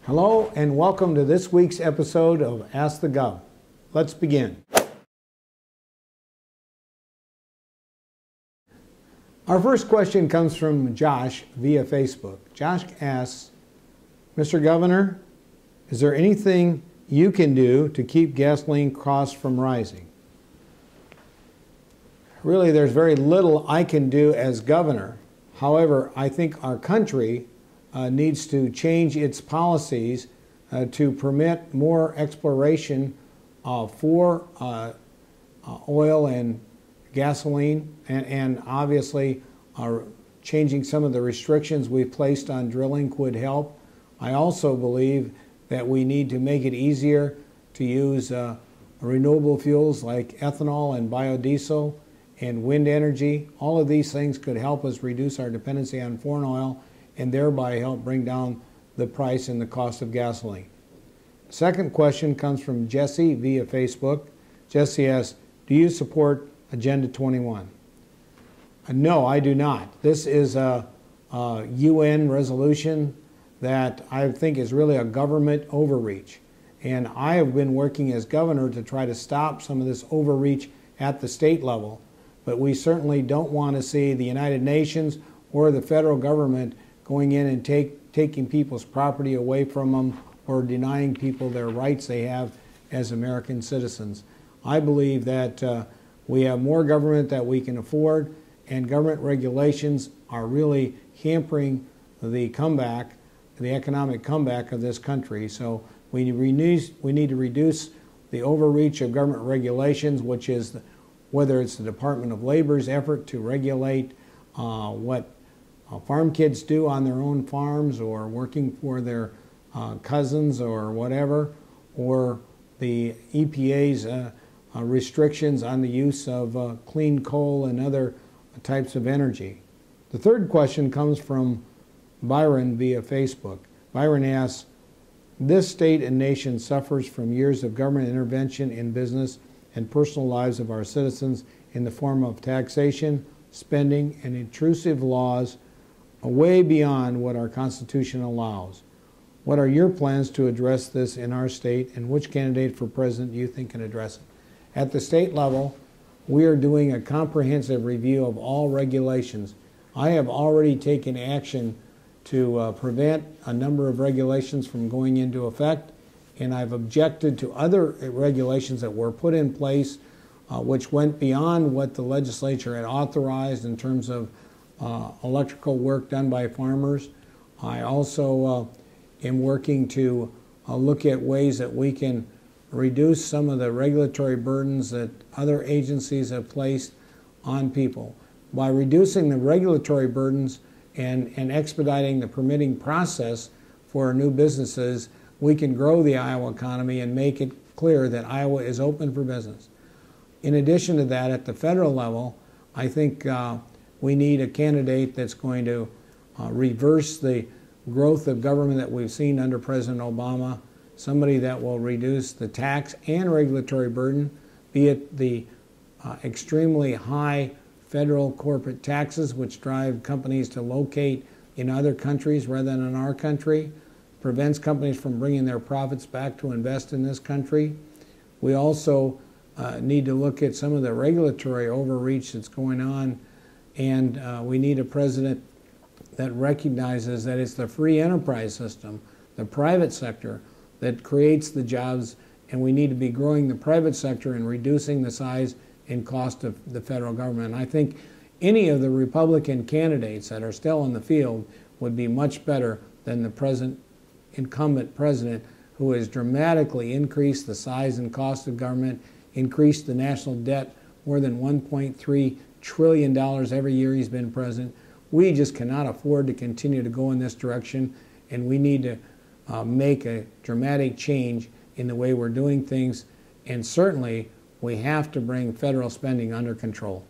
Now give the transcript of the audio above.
Hello and welcome to this week's episode of Ask the Gov. Let's begin. Our first question comes from Josh via Facebook. Josh asks, Mr. Governor, is there anything you can do to keep gasoline costs from rising? Really, there's very little I can do as governor. However, I think our country needs to change its policies to permit more exploration for oil and gasoline, and obviously changing some of the restrictions we've placed on drilling would help. I also believe that we need to make it easier to use renewable fuels like ethanol and biodiesel and wind energy. All of these things could help us reduce our dependency on foreign oil and thereby help bring down the price and the cost of gasoline. Second question comes from Jesse via Facebook. Jesse asks, do you support Agenda 21? No, I do not. This is a UN resolution that I think is really a government overreach. And I have been working as governor to try to stop some of this overreach at the state level. But we certainly don't want to see the United Nations or the federal government going in and taking people's property away from them or denying people their rights they have as American citizens. I believe that we have more government that we can afford, and government regulations are really hampering the comeback, the economic comeback of this country. So we need to reduce the overreach of government regulations, which is whether it's the Department of Labor's effort to regulate what farm kids do on their own farms or working for their cousins or whatever, or the EPA's restrictions on the use of clean coal and other types of energy. The third question comes from Byron via Facebook. Byron asks, this state and nation suffers from years of government intervention in business and personal lives of our citizens in the form of taxation, spending, and intrusive laws way beyond what our Constitution allows. What are your plans to address this in our state, and which candidate for president do you think can address it? At the state level, we are doing a comprehensive review of all regulations. I have already taken action to prevent a number of regulations from going into effect, and I've objected to other regulations that were put in place which went beyond what the legislature had authorized in terms of electrical work done by farmers. I also am working to look at ways that we can reduce some of the regulatory burdens that other agencies have placed on people. By reducing the regulatory burdens and expediting the permitting process for new businesses, we can grow the Iowa economy and make it clear that Iowa is open for business. In addition to that, at the federal level, I think we need a candidate that's going to reverse the growth of government that we've seen under President Obama, somebody that will reduce the tax and regulatory burden, be it the extremely high federal corporate taxes, which drive companies to locate in other countries rather than in our country, prevents companies from bringing their profits back to invest in this country. We also need to look at some of the regulatory overreach that's going on, and we need a president that recognizes that it's the free enterprise system, the private sector, that creates the jobs, and we need to be growing the private sector and reducing the size and cost of the federal government. And I think any of the Republican candidates that are still in the field would be much better than the present incumbent president, who has dramatically increased the size and cost of government, increased the national debt more than $1.3 trillion every year he's been president. We just cannot afford to continue to go in this direction, and we need to make a dramatic change in the way we're doing things, and certainly we have to bring federal spending under control.